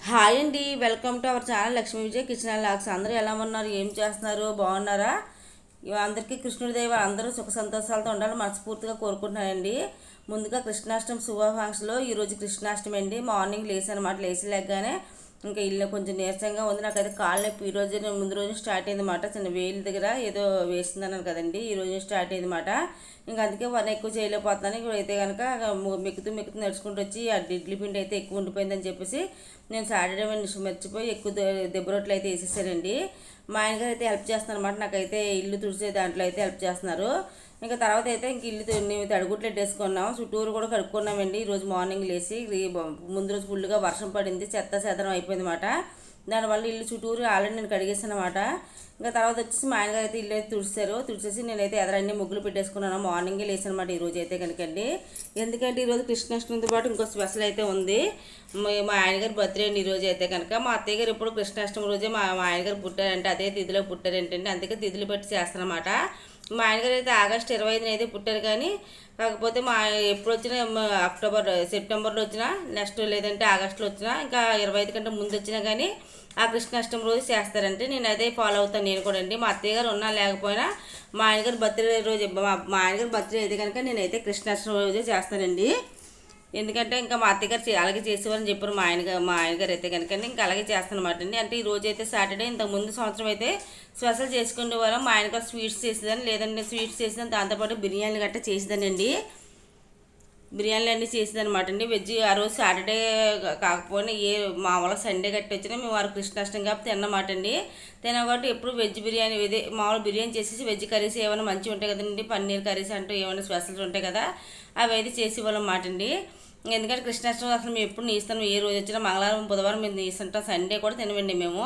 Hi అండి, welcome to our channel Lakshmi Vijay kitchen and logs. అందరూ ఎలా ఉన్నారు, ఏం చేస్తున్నారు, బాగున్నారా? అందరికీ కృష్ణుడి దైవ అందరూ సుఖ సంతోషాలతో ఉండాలని మనస్ఫూర్తిగా కోరుకుంటున్నానండి. ముందుగా కృష్ణాష్టమి శుభాకాంక్షలు. ఈరోజు కృష్ణాష్టమి అండి. మార్నింగ్ లేచి అనమాట, లేచి లేకగానే ఇంకా ఇల్లు కొంచెం నీరసంగా ఉంది. నాకైతే కాళ్ళు నొప్పి ఈరోజు ముందు రోజు స్టార్ట్ అయింది అనమాట. చిన్న వేలు దగ్గర ఏదో వేస్తుందన్నాను కదండి, ఈరోజు స్టార్ట్ అయింది అనమాట. ఇంకా అందుకే వన్ ఎక్కువ చేయలేకపోతున్నాను. ఇప్పుడు అయితే కనుక మెక్కుతూ నడుచుకుంటూ వచ్చి ఆ ఇడ్లీ పిండి అయితే ఎక్కువ ఉండిపోయిందని చెప్పేసి నేను సాటర్డే మర్చిపోయి ఎక్కువ దెబ్బ రొట్టెలు అయితే వేసేసానండి. మా ఆయనగారు అయితే హెల్ప్ చేస్తున్నారు అనమాట. నాకైతే ఇల్లు తుడిచే దాంట్లో అయితే హెల్ప్ చేస్తున్నారు. ఇంకా తర్వాత అయితే ఇంక ఇల్లు తడుగుట్లు వేసుకున్నాం, చుట్టూరు కూడా కడుక్కున్నామండి. ఈరోజు మార్నింగ్ లేచి ముందు రోజు ఫుల్గా వర్షం పడింది, చెత్త చెదరం అయిపోయింది అనమాట. దానివల్ల ఇల్లు చుట్టూరు ఆల్రెడీ నేను కడిగేసాను అనమాట. ఇంకా తర్వాత వచ్చేసి మా ఆయనగారు అయితే ఇల్లు అయితే తుడిచేసి నేనైతే ఎదరన్నీ ముగ్గులు పెట్టేసుకున్నాను. మార్నింగే లేసాను అనమాట ఈరోజు అయితే కనుకండి. ఎందుకంటే ఈరోజు కృష్ణాష్టమితో పాటు ఇంకో స్పెషల్ అయితే ఉంది. మా ఆయనగారు బర్త్డే అండి ఈరోజు అయితే కనుక. మా అత్తయ్య గారు ఎప్పుడు కృష్ణాష్టమి రోజే మా ఆయనగారు పుట్టారంటే అదే తిథిలో పుట్టారేంటండి, అందుకే తిథులు బట్టి చేస్తానమాట. మా ఆయనగారు అయితే ఆగస్టు 25న అయితే పుట్టారు. కానీ కాకపోతే ఎప్పుడు వచ్చినా సెప్టెంబర్లో వచ్చినా, నెక్స్ట్ లేదంటే ఆగస్టులో వచ్చినా, ఇంకా 25 కంటే ముందు వచ్చినా కానీ ఆ కృష్ణాష్టమి రోజు చేస్తారంటే నేను అదే ఫాలో అవుతాను నేను కూడా అండి. మా అత్తయ్య గారు ఉన్నా లేకపోయినా మా ఆయనగారు బర్త్డే రోజు మా ఆయనగారు బర్త్డే అయితే కనుక నేనైతే కృష్ణాష్టమి రోజే చేస్తానండి. ఎందుకంటే ఇంకా మా అత్తగారు అలాగే చేసేవారని చెప్పారు మా ఆయనగారు అయితే కనుక ఇంకా అలాగే చేస్తానమాట అండి. అంటే ఈ రోజు అయితే సాటర్డే, ఇంతకు ముందు సంవత్సరం అయితే స్పెషల్ చేసుకునే వాళ్ళం. మా ఆయనగారు స్వీట్స్ చేసేదాన్ని, లేదంటే స్వీట్స్ చేసేదాన్ని, దాంతోపాటు బిర్యానీలు గట్రా చేసేదానండి. బిర్యానీలు అన్నీ చేసేదనమాట అండి. వెజ్ ఆ రోజు సాటర్డే కాకపోయినా మామూలుగా సండే గట్టి వచ్చినా మేము వారు కృష్ణాష్టమి కాబట్టి తిన్నమాట అండి. తినబట్టి ఎప్పుడు వెజ్ బిర్యానీ ఇదే మామూలు బిర్యానీ చేసేసి వెజ్ కర్రీస్ ఏమైనా మంచిగా ఉంటాయి కదండి, పన్నీర్ కర్రీస్ అంటూ ఏమైనా స్పెషల్స్ ఉంటాయి కదా, అవి అయితే చేసేవాళ్ళం మాట అండి. ఎందుకంటే కృష్ణాష్టమి అసలు మేము ఎప్పుడు నీస్తాం, ఏ రోజు వచ్చినా మంగళవారం బుధవారం మేము నీస్తుంటాం, సండే కూడా తినవండి మేము.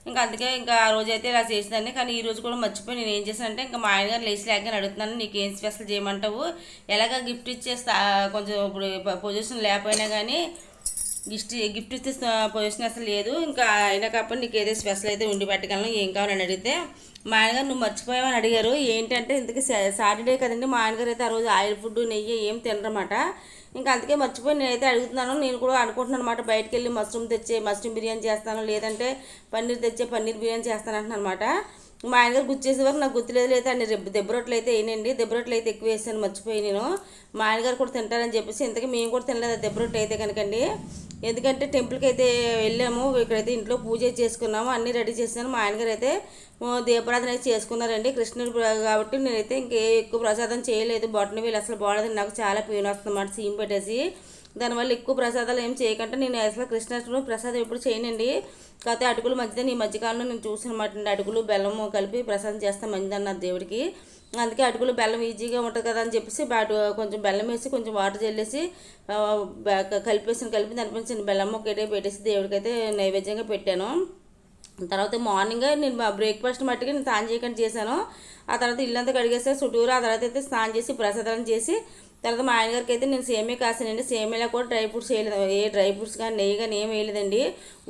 ఇంకా అందుకే ఇంకా ఆ రోజు అయితే ఇలా చేసేదాన్ని. కానీ ఈ రోజు కూడా మర్చిపోయి నేను ఏం చేశానంటే ఇంకా మా ఆయనగారు లేచి లేకని అడుగుతున్నాను, నీకు ఏం స్పెషల్ చేయమంటావు, ఎలాగ గిఫ్ట్ ఇచ్చేస్తా, కొంచెం ఇప్పుడు పొజిషన్ లేకపోయినా కానీ గిఫ్ట్ ఇస్తే పొజిషన్ అసలు లేదు, ఇంకా అయినా కాబట్టి నీకు ఏదో స్పెషల్ అయితే ఉండి పెట్టగలను, ఏం కావాలని అడిగితే మా ఆయనగారు నువ్వు మర్చిపోయావని అడిగారు. ఏంటంటే ఇంతకీ సాటర్డే కదండి, మా ఆయనగారు అయితే ఆ రోజు ఆయిల్ ఫుడ్ నెయ్యి ఏం తినరన్నమాట. ఇంకా అందుకే మర్చిపోయి నేనైతే అడుగుతున్నాను. నేను కూడా అనుకుంటున్నాను అనమాట, బయటకు వెళ్ళి మష్రూమ్ బిర్యానీ చేస్తాను, లేదంటే పన్నీర్ బిర్యానీ చేస్తాను అంటున్నాను అనమాట. మా ఆయనగారు గుర్తు చేసేవారు, నాకు గుర్తులేదు, లేదా అన్ని దెబ్బ రొట్టెలు అయితే వేయనండి, దెబ్బ రొట్టెలు అయితే ఎక్కువ వేసాను మర్చిపోయి నేను. మా ఆయనగారు కూడా తింటారని చెప్పేసి ఇంతకీ మేము కూడా తినలేదు దెబ్బ రొట్టె అయితే కనుకండి. ఎందుకంటే టెంపుల్కి అయితే వెళ్ళాము, ఇక్కడైతే ఇంట్లో పూజ చేసుకున్నాము, అన్నీ రెడీ చేసాను. మా ఆయనగారు అయితే దీపారాధన అయితే చేసుకున్నారండి కృష్ణుడు కాబట్టి. నేనైతే ఇంకే ఎక్కువ ప్రసాదం చేయలేదు, బొట్టన వీళ్ళు అసలు బాగోలేదని నాకు చాలా పెయిన్ వస్తుందన్నమాట సీమ్ పెట్టేసి. దానివల్ల ఎక్కువ ప్రసాదాలు ఏం చేయకుండా నేను అసలు కృష్ణాష్టమి ప్రసాదం ఎప్పుడు చేయనండి. కాకపోతే అటుకులు మంచిదని ఈ మధ్యకాలంలో నేను చూసినమాట, అటుకులు బెల్లము కలిపి ప్రసాదం చేస్తాను మంచిదన్నారు దేవుడికి. అందుకే అటుకులు బెల్లం ఈజీగా ఉంటుంది కదా అని చెప్పేసి కొంచెం బెల్లం వేసి కొంచెం వాటర్ చల్లేసి కలిపి దానిపైన బెల్లం ఒకటే పెట్టేసి దేవుడికి అయితే నైవేద్యంగా పెట్టాను. తర్వాత మార్నింగ్ నేను బ్రేక్ఫాస్ట్ మట్టికి నేను స్నానం చేయకుండా చేశాను. ఆ తర్వాత ఇల్లంతా కడిగేస్తే చుట్టూరు, ఆ తర్వాత అయితే స్నానం చేసి ప్రసాదం చేసి తర్వాత మా ఆయనగారికి అయితే నేను సేమియా కాసానండి. సేమియాలో కూడా డ్రై ఫ్రూట్స్ వేయలేదు, ఏ డ్రై ఫ్రూట్స్ కానీ నెయ్యి కానీ ఏం వేయలేదండి.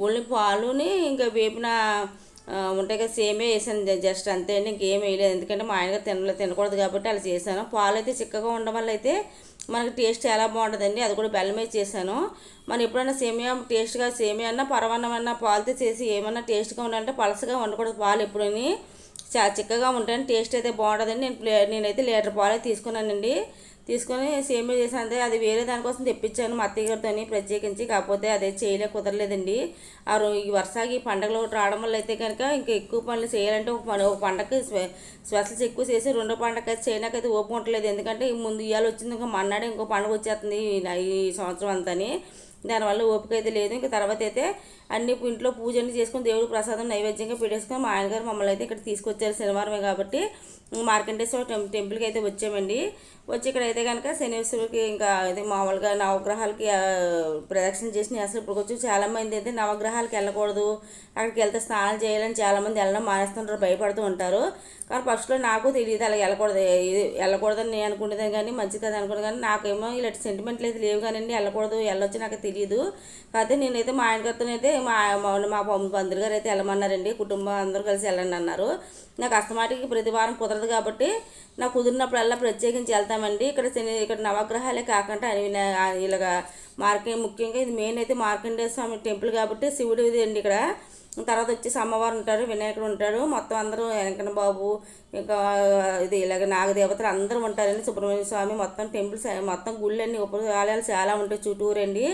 ఓన్లీ పాలుని ఇంకా వేపిన ఉంటాయి కదా సేమియా వేసాను జస్ట్ అంతే అండి, ఇంకేం వేయలేదు. ఎందుకంటే మా ఆయనగారు తినకూడదు కాబట్టి అలా చేశాను. పాలు అయితే చిక్కగా ఉండడం వల్ల అయితే మనకి టేస్ట్ చాలా బాగుంటుందండి. అది కూడా బెల్లం వేసి చేశాను. మనం ఎప్పుడైనా సేమియా టేస్ట్గా సేమియా అన్నా పరమాన్నం అన్నా పాలతో చేసి ఏమన్నా టేస్ట్గా ఉండాలంటే పలసగా ఉండకూడదు, పాలు ఎప్పుడని చిక్కగా ఉంటాయని టేస్ట్ అయితే బాగుంటుందండి. నేనైతే లీటర్ పాలు తీసుకున్నానండి. తీసుకొని సేమియా చేసాను అంతే. అది వేరే దానికోసం తెప్పించాను మా అత్తయ్య గారితో ప్రత్యేకించి, కాకపోతే అదే కుదరలేదండి. ఈ వర్షాకి పండగలు రావడం వల్ల అయితే కనుక ఇంకా ఎక్కువ పనులు చేయాలంటే ఒక పండగకి స్పెషల్స్ ఎక్కువ చేసి రెండో పండగ అయితే చేయడానికైతే ఓపిక ఉండలేదు. ఎందుకంటే ముందు ఇవాళ వచ్చింది, ఇంకా మన్నాడే ఇంకో పండుగ వచ్చేస్తుంది ఈ సంవత్సరం అంతని, దానివల్ల ఓపిక అయితే లేదు. ఇంకా తర్వాత అయితే అన్ని ఇంట్లో పూజ అన్ని చేసుకొని దేవుడు ప్రసాదం నైవేద్యంగా పెట్టేసుకొని మా ఆయనగారు మమ్మల్ని అయితే ఇక్కడ తీసుకొచ్చారు. శనివారమే కాబట్టి మార్కండేశ్వర టెంపుల్కి అయితే వచ్చామండి. వచ్చి ఇక్కడ అయితే కనుక శనిశ్వరుడికి ఇంకా అయితే మామూలుగా నవగ్రహాలకి ప్రదక్షిణ చేసి అసలు ఇప్పుడు వచ్చి చాలామంది అయితే నవగ్రహాలకి వెళ్ళకూడదు, అక్కడికి వెళ్తే స్నానాలు చేయాలని చాలామంది వెళ్ళడం మానేస్తుంటారు, భయపడుతూ ఉంటారు. కానీ ఫస్ట్లో నాకు తెలియదు అలా వెళ్ళకూడదని నేను అనుకునేదాన్ని, కానీ మంచిది కదా అనుకున్నాను. కానీ నాకేమో ఇలాంటి సెంటిమెంట్లు అయితే లేవు కానండి, వెళ్ళొచ్చు నాకు తెలియదు. కాకపోతే నేనైతే మా ఆయనగారితో అయితే మా బంధువులు గారు అయితే వెళ్ళమన్నారండి, కుటుంబం అందరూ కలిసి వెళ్ళండి అన్నారు. నాకు అస్తమాటికి ప్రతి వారం కుదరదు కాబట్టి నాకు కుదిరినప్పుడల్లా ప్రత్యేకించి వెళ్తామండి. ఇక్కడ నవగ్రహాలే కాకుండా ఇలాగా ముఖ్యంగా ఇది మెయిన్ అయితే మార్కండేయ స్వామి టెంపుల్ కాబట్టి శివుడిది అండి ఇక్కడ. తర్వాత వచ్చేసి అమ్మవారు ఉంటారు, వినాయకుడు ఉంటాడు, మొత్తం అందరూ వెంకన్న బాబు ఇంకా ఇది ఇలాగ నాగదేవతలు అందరూ ఉంటారండి. సుబ్రహ్మణ్య స్వామి మొత్తం టెంపుల్స్ మొత్తం గుళ్ళన్నీ ఆలయాలు చాలా ఉంటాయి చుట్టూరండి.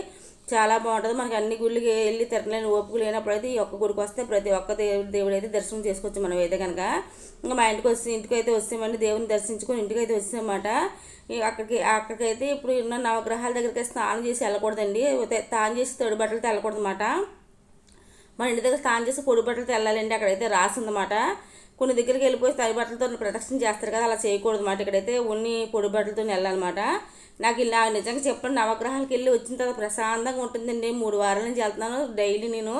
చాలా బాగుంటుంది. మనకి అన్ని గుళ్ళకి వెళ్ళి తిరగలేని ఓపిక లేనప్పుడు అయితే ఈ ఒక్క గుడికి వస్తే ప్రతి ఒక్క దేవుడు అయితే దర్శనం చేసుకోవచ్చు మనం అయితే కనుక. ఇంకా మా ఇంటికి అయితే వస్తామండి, దేవుని దర్శించుకొని ఇంటికి అయితే వచ్చామన్నమాట. అక్కడికైతే ఇప్పుడు ఉన్న నవగ్రహాల దగ్గరికి స్నానం చేసి వెళ్ళకూడదండి, స్నానం చేసి తడి బట్టలతో వెళ్ళకూడదు అన్నమాట. మన ఇంటి దగ్గర స్నానం చేసి పొడి బట్టలతో వెళ్ళాలండి, అక్కడైతే రాసి ఉందన్నమాట. కొన్ని దగ్గరికి వెళ్ళిపోయి తడి బట్టలతో ప్రదక్షిణ చేస్తారు కదా, అలా చేయకూడదు అన్నమాట. ఇక్కడైతే ఉన్ని పొడి బట్టలతో వెళ్ళాలన్నమాట. నాకు ఇలా నిజంగా చెప్పండి, నవగ్రహాలకు వెళ్ళి వచ్చిన తర్వాత ప్రశాంతంగా ఉంటుందండి. 3 వారాల నుంచి వెళ్తున్నాను డైలీ. నేను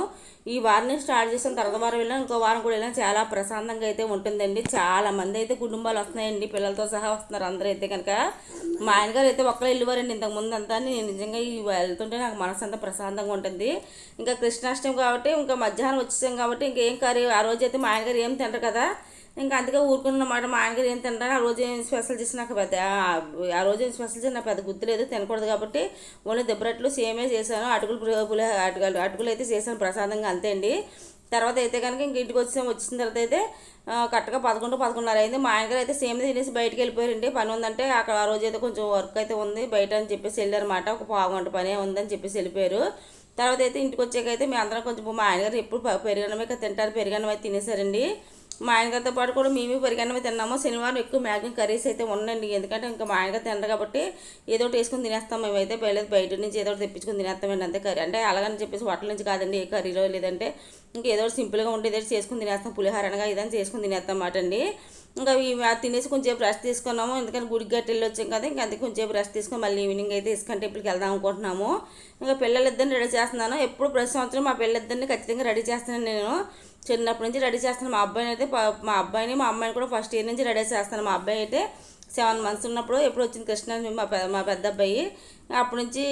ఈ వారం నుంచి స్టార్ట్ చేసిన తర్వాత వారం వెళ్ళాను, ఇంకో వారం కూడా వెళ్ళాను. చాలా ప్రశాంతంగా అయితే ఉంటుందండి. చాలా మంది అయితే కుటుంబాలు వస్తున్నాయండి, పిల్లలతో సహా వస్తున్నారు అందరూ అయితే కనుక. మా ఆయనగారు అయితే ఒక్కరు వెళ్ళివారండి ఇంతకుముందు అంతా. నేను నిజంగా ఈ వెళ్తుంటే నాకు మనసు అంతా ప్రశాంతంగా ఉంటుంది. ఇంకా కృష్ణాష్టమి కాబట్టి ఇంకా మధ్యాహ్నం వచ్చేసాం కాబట్టి ఇంకేం కర్రీ ఆ రోజు అయితే మా ఆయనగారు ఏం తింటారు కదా, ఇంకా అందుకే ఊరుకున్నమాట. మా ఆయనగారు ఏం తింటారు, ఆ రోజు ఏం స్పెషల్ చేసి నాకు ఆ రోజు ఏం స్పెషల్ చేసి నాకు పెద్ద గుర్తులేదు, తినకూడదు కాబట్టి ఓన్లీ దెబ్బరట్లు సేమే చేశాను. అటుకులు అయితే చేశాను ప్రసాదంగా, అంతే అండి. తర్వాత అయితే కనుక ఇంక ఇంటికి వచ్చిన తర్వాత అయితే కరెక్ట్గా 11-11:30 అయింది. మా ఆయనగారు అయితే సేమ్ తినేసి బయటికి వెళ్ళిపోయారండి. పని ఉందంటే అక్కడ ఆ రోజు అయితే కొంచెం వర్క్ అయితే ఉంది బయట అని చెప్పేసి వెళ్ళారన్నమాట. ఒక పావుగంట పనే ఉందని చెప్పేసి వెళ్ళిపోయారు. తర్వాత అయితే ఇంటికి వచ్చాకైతే మేము అందరం కొంచెం మా ఆయనగారు ఎప్పుడు పెరుగన్నమే తింటారు, పెరుగన్నం అయితే తినేసారండి. మా ఆయనగారితో పాటు కూడా మేము పెరుగన్నమే తిన్నాము. శనివారం ఎక్కువ మ్యాక్సిమం కర్రీస్ అయితే ఉండండి, ఎందుకంటే ఇంకా మా ఆయనగారు తినరు కాబట్టి ఏదో ఒకటి వేసుకుని తినేస్తాం. మేమైతే బయట నుంచి ఏదో ఒకటి తెప్పించుకుని తినేస్తామండి, అంతే. కర్రీ అంటే అలాగని చెప్పేసి హోటల్ నుంచి కాదండి, ఏ కర్రీలో లేదంటే ఇంకేదో సింపుల్గా ఉంటే ఏదో చేసుకుని తినేస్తాం, పులిహార అనగా ఇదని చేసుకుని తినేస్తాం అన్నమాట అండి. ఇంకా తినేసి కొంచెం రెస్ట్ తీసుకున్నాము, ఎందుకంటే గుడికి గట్టి వెళ్ళి వచ్చాం కదా. ఇంకా అందుకే కొంచెం రెస్ట్ తీసుకొని మళ్ళీ ఈవినింగ్ అయితే ఇస్కాన్ టెంపుల్కి వెళ్దాం అనుకుంటున్నాము. ఇంకా పిల్లలిద్దరిని రెడీ చేస్తున్నాను. ఎప్పుడు ప్రతి సంవత్సరం మా పిల్లలిద్దరిని ఖచ్చితంగా రెడీ చేస్తున్నాను. నేను చిన్నప్పటి నుంచి రెడీ చేస్తాను. మా అబ్బాయిని మా అమ్మాయిని కూడా ఫస్ట్ ఇయర్ నుంచి రెడీ చేస్తాను. మా అబ్బాయి అయితే 7 months ఉన్నప్పుడు ఎప్పుడు వచ్చింది కృష్ణాష్టమి మా పెద్ద అబ్బాయి, అప్పటి నుంచి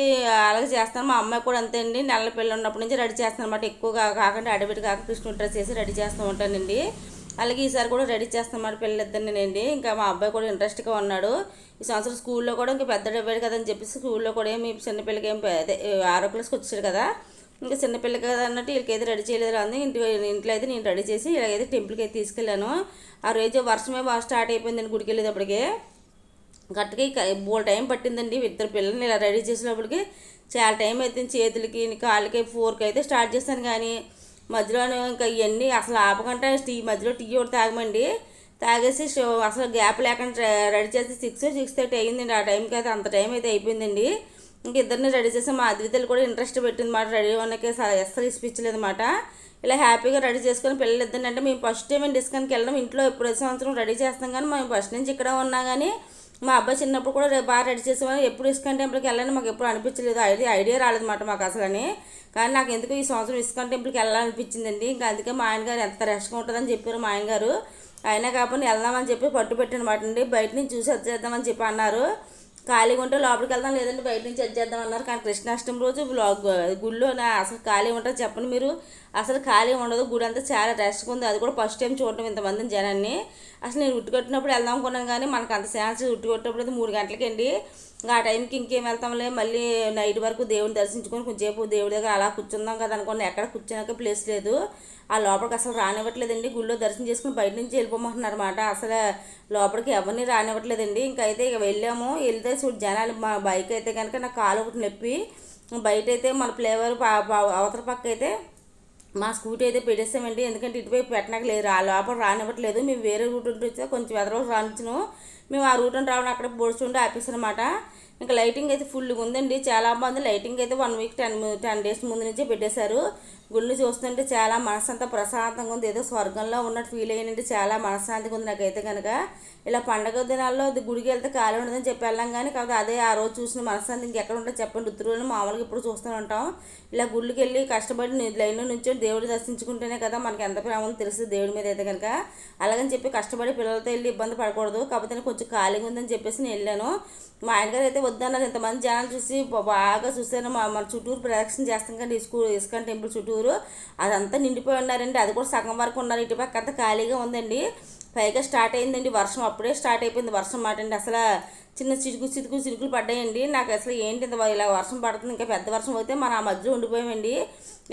అలాగే చేస్తాను. మా అమ్మాయి కూడా అంతే అండి, నెలల పిల్లలు ఉన్నప్పటి నుంచి రెడీ చేస్తాను అన్నమాట. ఎక్కువగా కాకుండా అడబెట్టి కాక కృష్ణుడు డ్రెస్ చేసి రెడీ చేస్తూ ఉంటానండి. అలాగే ఈసారి కూడా రెడీ చేస్తామన్నమాట పిల్లలిద్దరినండి. ఇంకా మా అబ్బాయి కూడా ఇంట్రెస్ట్గా ఉన్నాడు. ఈ సంవత్సరం స్కూల్లో కూడా ఇంకా పెద్ద అబ్బాయి కదా అని చెప్పేసి స్కూల్లో కూడా ఏమి చిన్నపిల్లకి ఏం 6వ క్లాస్కి వచ్చాడు కదా, ఇంకా చిన్నపిల్ల కదా అన్నట్టు వీళ్ళకైతే రెడీ చేయలేదు అంది. ఇంట్లో అయితే నేను రెడీ చేసి ఇలాగైతే టెంపుల్కి అయితే తీసుకెళ్ళాను. ఆ రోజు వర్షమే బాగా స్టార్ట్ అయిపోయిందండి గుడికి వెళ్ళేటప్పటికే. కరెక్ట్గా బోల్ టైం పట్టిందండి. ఇద్దరు పిల్లల్ని ఇలా రెడీ చేసేటప్పటికి చాలా టైం అయితే చేతులకి కాళ్ళకి 4కి అయితే స్టార్ట్ చేశాను. కానీ మధ్యలో ఇంకా ఇవన్నీ అసలు ఆపకుండా మధ్యలో టీ ఒకటి తాగమండి, తాగేసి అసలు గ్యాప్ లేకుండా రెడీ చేసి 6-6:30 అయ్యిందండి. ఆ టైంకి అయితే అంత టైం అయితే అయిపోయిందండి. ఇంక ఇద్దరిని రెడీ చేసి మా అద్వితలు కూడా ఇంట్రెస్ట్ పెట్టింది మాట, రెడీ అవ్వడానికి అస్సలు ఇప్పించలేదు అన్నమాట. ఇలా హ్యాపీగా రెడీ చేసుకొని పిల్లలిద్దరిని అంటే మేము ఫస్ట్ టైం డిస్కౌంట్కి వెళ్ళడం, ఇంట్లో ఎప్పుడు సంవత్సరం రెడీ చేస్తాం కానీ మేము ఫస్ట్ నుంచి ఇక్కడ ఉన్నా కానీ మా అబ్బాయి చిన్నప్పుడు కూడా బాగా రెడీ చేసేవాళ్ళు. ఎప్పుడు ఇస్కాన్ టెంపుల్కి వెళ్ళాలని మాకు ఎప్పుడు అనిపించలేదు, ఐడియా రాలేదన్నమాట మాకు అసలని. కానీ నాకు ఎందుకు ఈ సంవత్సరం ఇస్కాన్ టెంపుల్కి వెళ్ళాలనిపించిందండి. ఇంకా అందుకే మా ఆయనగారు ఎంత రష్గా ఉంటుందని చెప్పారు మా ఆయనగారు. అయినా కాకపోతే వెళ్దామని చెప్పి పట్టుబెట్టినమాట అండి. బయట నుంచి చూసి వచ్చేద్దామని చెప్పి అన్నారు. ఖాళీగా ఉంటే లోపలికి వెళ్దాం, లేదంటే బయట నుంచి వచ్చేద్దాం అన్నారు. కానీ కృష్ణాష్టమి రోజు గుడిలో అసలు ఖాళీ ఉంటుంది చెప్పండి మీరు, అసలు ఖాళీ ఉండదు. గుడి అంతా చాలా రష్గా ఉంది. అది కూడా ఫస్ట్ టైం చూడటం ఇంతమందిని జనాన్ని. అసలు నేను ఉట్టుకొట్టినప్పుడు వెళ్దాం అనుకున్నాను కానీ మనకు అంత ఛాన్స్ ఉట్టుకొట్టినప్పుడు అయితే 3 గంటలకండి. ఇంకా ఆ టైంకి ఇంకేం వెళ్తాంలే, మళ్ళీ నైట్ వరకు దేవుని దర్శించుకొని కొంచెంసేపు దేవుడి దగ్గర అలా కూర్చుందాం కదా అనుకోండి. ఎక్కడ కూర్చోడానికి ప్లేస్ లేదు, ఆ లోపలికి అసలు రానివ్వట్లేదండి. గుళ్ళో దర్శనం చేసుకుని బయట నుంచి వెళ్ళిపోమంటున్నారు అన్నమాట. అసలు లోపలికి ఎవరిని రానివ్వట్లేదండి. ఇంకా అయితే ఇక వెళ్ళాము. వెళ్తే చూడు జనాలు, మా బైక్ అయితే కనుక నాకు కాలు ఒకటి నొప్పి, బయట అయితే మన ఫ్లేవర్ అవతల పక్క అయితే మా స్కూటీ అయితే పెట్టేస్తామండి, ఎందుకంటే ఇటువైపు పెట్టడానికి లేదు, ఆ లోపల రానివ్వట్లేదు. మేము వేరే రూట్ ఉంటే కొంచెం ఎదరోజు రానిచ్చును, మేము ఆ రూట్ అని రావడం అక్కడ పొడుచుండి ఆపేసారనమాట. ఇంకా లైటింగ్ అయితే ఫుల్గా ఉందండి, చాలా బాగుంది. లైటింగ్ అయితే 1 week 10 days ముందు నుంచే పెట్టేశారు. గుళ్ళు చూస్తుంటే చాలా మనసంతా ప్రశాంతంగా ఉంది, ఏదో స్వర్గంలో ఉన్నట్టు ఫీల్ అయ్యిందంటే చాలా మనశ్శాంతిగా ఉంది నాకైతే కనుక. ఇలా పండగ దినాల్లో గుడికి వెళ్తే ఖాళీ ఉండదని చెప్పి వెళ్ళాం కానీ కాదు, అదే ఆ రోజు చూసిన మనశ్శాంతి ఇంకెక్కడ ఉంటుంది చెప్పండి. ఉత్తూరులో మామూలుగా ఇప్పుడు చూస్తూ ఉంటాం. ఇలా గుళ్ళకి వెళ్ళి కష్టపడి లైన్లో నుంచి దేవుడు దర్శించుకుంటేనే కదా మనకి ఎంత ప్రేమ ఉందో తెలుస్తుంది దేవుడి మీద అయితే కనుక. అలాగని చెప్పి కష్టపడి పిల్లలతో వెళ్ళి ఇబ్బంది పడకూడదు, కాకపోతే కొంచెం ఖాళీగా ఉందని చెప్పేసి నేను వెళ్ళాను. మా ఆయనగారు అయితే వద్దన్నారు. ఇంతమంది జనాలు చూసి బాగా చూసాను. మన చుట్టూరు ప్రదక్షిణ చేస్తాం కానీ ఇస్కాన్ టెంపుల్ చుట్టూరు అదంతా నిండిపోయి ఉన్నారండి. అది కూడా సగం వరకు ఉన్నారు, ఇటుపక్క అంతా ఖాళీగా ఉందండి. పైగా స్టార్ట్ అయిందండి వర్షం. అప్పుడే స్టార్ట్ అయిపోయింది వర్షం మాట అండి. అసలు చిన్న చినుకులు పడ్డాయండి. నాకు అసలు ఏంటి ఇంత ఇలా వర్షం పడుతుంది, ఇంకా పెద్ద వర్షం అయితే మనం ఆ మధ్యలో ఉండిపోయామండి.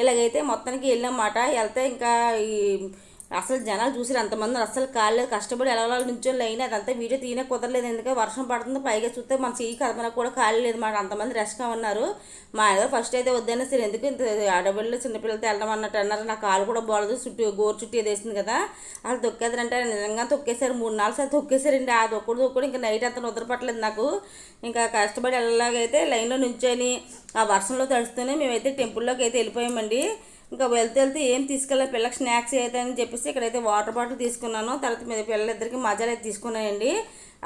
ఇలాగైతే మొత్తానికి వెళ్ళామన్నమాట. వెళ్తే ఇంకా ఈ అసలు జనాలు చూసారు అంతమంది, అసలు కాలేదు, కష్టపడి ఎలా నుంచొని లైన్ అదంతా వీడియో తీయనే కుదరలేదు. ఎందుకంటే వర్షం పడుతుంది, పైగా చూస్తే మన చెయ్యి కదమనకు కూడా ఖాళీ లేదు మాట, అంతమంది రష్గా ఉన్నారు. మా ఆయన ఫస్ట్ అయితే వద్దైనా సరే ఎందుకు ఇంత ఆడపిల్లలు చిన్నపిల్లలతో వెళ్ళడం అన్నట్టు అన్నారు. నా కాలు కూడా బాగలేదు, గోరు చుట్టూ వేసింది కదా. అసలు తొక్కేదంటే నిజంగా తొక్కేశారు, 3-4 సార్లు తొక్కేశారండి. ఆ తొక్కుడు ఇంకా నైట్ అంతా నిద్రపట్టలేదు నాకు. ఇంకా కష్టపడి వెళ్ళలాగైతే లైన్లో నుంచొని ఆ వర్షంలో తడుస్తూనే మేమైతే టెంపుల్లోకి అయితే వెళ్ళిపోయామండి. ఇంకా వెళ్తే ఏం తీసుకెళ్ళాలి పిల్లకి స్నాక్స్ అయితే అని చెప్పేసి ఇక్కడైతే వాటర్ బాటిల్ తీసుకున్నాను. తర్వాత మీద పిల్లలిద్దరికి మజాలు అయితే తీసుకున్నానండి.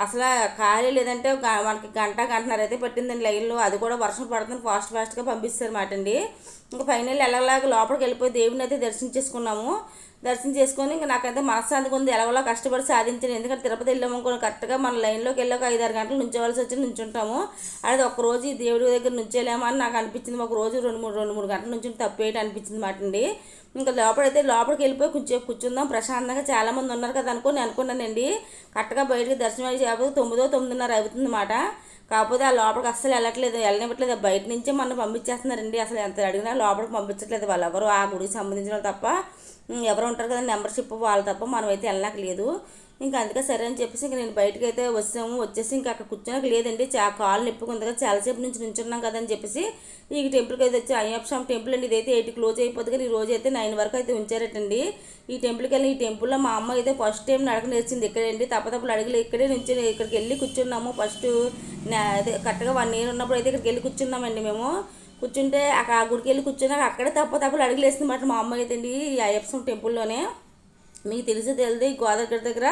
అసలు ఖాళీ లేదంటే మనకి గంటన్నర అయితే పట్టిందండి లైన్లో. అది కూడా వర్షం పడుతుంది, ఫాస్ట్గా పంపిస్తారు మాట అండి. ఇంకా ఫైనల్ ఎలాగలాగా లోపలికి వెళ్ళిపోయి దేవుడిని అయితే దర్శనం చేసుకొని ఇంకా నాకైతే మనశ్శాంతిగా ఉంది. ఎలాగోలా కష్టపడి సాధించాను. ఎందుకంటే తిరుపతి వెళ్ళామనుకోని కరెక్ట్గా మన లైన్లోకి వెళ్ళాక 5-6 గంటలు నుంచోవలసి వచ్చి నుంచుంటాము. అది ఒక్కరోజు ఈ దేవుడి దగ్గర నుంచేలేమని నాకు అనిపించింది. ఒక రోజు 2-3 గంటల నుంచి తప్పేటి అనిపించింది మాట అండి. ఇంకా లోపలికి వెళ్ళిపోయి కూర్చుందాం ప్రశాంతంగా, చాలామంది ఉన్నారు కదా అనుకున్నానండి. కరెక్ట్గా బయటికి దర్శనం అయ్యి 9-9:30 అవుతుంది అన్నమాట. కాకపోతే ఆ లోపలికి అస్సలు వెళ్ళనివ్వట్లేదు. బయట నుంచే మనం పంపించేస్తున్నారండి. అసలు ఎంత అడిగినా లోపలికి పంపించట్లేదు వాళ్ళు ఎవరు, ఆ గుడికి సంబంధించిన వాళ్ళు తప్ప. ఎవరు ఉంటారు కదా మెంబర్షిప్ వాళ్ళు తప్ప మనమైతే వెళ్ళనట్లేదు. ఇంకా అందుకే సరే అని చెప్పేసి ఇంక నేను బయటకు అయితే వచ్చేసి ఇంకా అక్కడ కూర్చోనక లేదండి. కాలు నొప్పుకుంది కదా, చాలాసేపు నుంచి నుంచున్నాం కదా అని చెప్పేసి ఈ టెంపుల్కి అయితే వచ్చి అయ్యప్ప స్వామి టెంపుల్ అండి. ఇదైతే 8 క్లోజ్ అయిపోతుంది కానీ ఈ రోజు అయితే 9 వరకు అయితే ఉంచారటండి. ఈ టెంపుల్కి వెళ్ళి ఈ టెంపుల్లో మా అమ్మ అయితే ఫస్ట్ టైం నడక నేర్చింది ఇక్కడండి. తప్పతప్పులు అడిగలు ఇక్కడే నుంచి ఇక్కడికి వెళ్ళి కూర్చున్నాము. ఫస్ట్ అదే కరెక్ట్గా 1 year ఉన్నప్పుడు అయితే ఇక్కడికి వెళ్ళి కూర్చున్నామండి మేము. కూర్చుంటే అక్కడ ఆ గుడికి వెళ్ళి కూర్చున్నాక అక్కడే తప్పతప్పులు అడుగులు వేసిందన్నమాట మా అమ్మ అయితే అండి ఈ అయ్యప్ప స్వామి టెంపుల్లోనే. మీకు తెలియదు ఈ గోదావరి దగ్గర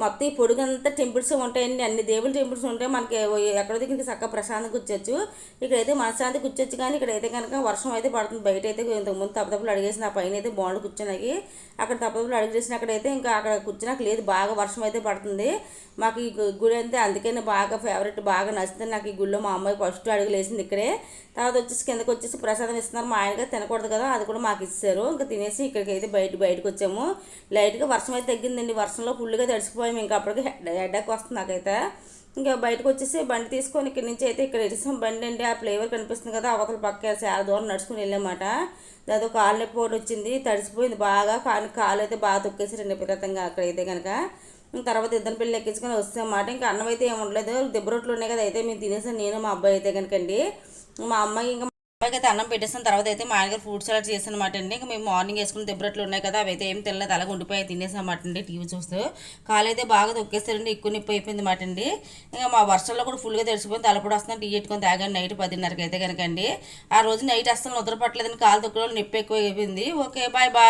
మొత్తం ఈ పొడుగంతా టెంపుల్స్ ఉంటాయండి. అన్ని దేవుళ్ళ టెంపుల్స్ ఉంటాయి. మనకి ఎక్కడ దగ్గరికి చక్కగా ప్రశాంతంగా కూర్చోచ్చు. ఇక్కడైతే మనశ్శాంతి కూర్చోచ్చు. కానీ ఇక్కడైతే కనుక వర్షం అయితే పడుతుంది. బయట అయితే ఇంతకుముందు తప్పతప్పులు అడిగేసిన ఆ పైన అయితే బాగుండు కూర్చోనాకి. అక్కడ తప్పతప్పులు అడిగేసిన అక్కడైతే ఇంకా అక్కడ కూర్చున్నాక లేదు, బాగా వర్షం అయితే పడుతుంది. మాకు ఈ గుడి అయితే అందుకని బాగా ఫేవరెట్, బాగా నచ్చుతుంది నాకు ఈ గుడిలో. మా అమ్మాయి ఫస్ట్ అడుగులు వేసింది ఇక్కడే. తర్వాత వచ్చేసి కిందకి వచ్చేసి ప్రసాదం ఇస్తున్నారు. మా ఆయనగా తినకూడదు కదా, అది కూడా మాకు ఇచ్చారు. ఇంకా తినేసి ఇక్కడికి అయితే బయటకు వచ్చాము. లైట్గా వర్షం అయితే తగ్గిందండి. వర్షంలో ఫుల్గా తడిసిపోయాము. ఇంకా అప్పటికి హెడ్ఏక్ వస్తుంది నాకైతే. ఇంకా బయటకు వచ్చేసి బండి తీసుకొని ఇక్కడి నుంచి అయితే ఇక్కడ ఇరిసాం బండి అండి. ఆ ఫ్లేవర్ కనిపిస్తుంది కదా, అవతల పక్క చాలా దూరం నడుచుకుని వెళ్ళామాట. దాంతో కాలు నొప్పి ఒకటి వచ్చింది, తడిసిపోయింది బాగా. కాలు అయితే బాగా తొక్కేసారండి విపరీతంగా అక్కడైతే కనుక. తర్వాత ఇద్దరు పిల్లలు ఎక్కించుకొని వస్తామన్నమాట. ఇంకా అన్నం అయితే ఏమి ఉండలేదు, దెబ్బ రొట్టెలు ఉన్నాయి కదా, అయితే మేము తినేసాను నేను మా అబ్బాయి అయితే కనుకండి. మా అమ్మాయి ఇంకా అబ్బాయికి అయితే అన్నం పెట్టేసిన తర్వాత అయితే మా ఆయన ఫ్రూట్ సలాడ్ చేసాను అనమాట అండి. ఇంకా మేము మార్నింగ్ వేసుకుని దెబ్బరట్లు ఉన్నాయి కదా, అవి అయితే ఏం తినలేదు, అలాగే ఉండిపోయి తినేసాం అన్నమాట అండి. టీవీ చూస్తూ కాలు అయితే బాగా తొక్కేస్తారండి, ఎక్కువ నొప్పి అయిపోయింది మాట అండి. ఇంకా మా వర్షంలో కూడా ఫుల్గా తెరిచిపోయింది, తలపడి వస్తున్నాను. టీ పెట్టుకొని తాగాను నైట్ 10:30కి అయితే కనుకండి. ఆ రోజు నైట్ అస్సలు నిద్ర పట్టలేదని కాలు తొక్కడం నొప్పి ఎక్కువ అయిపోయింది. Okay bye.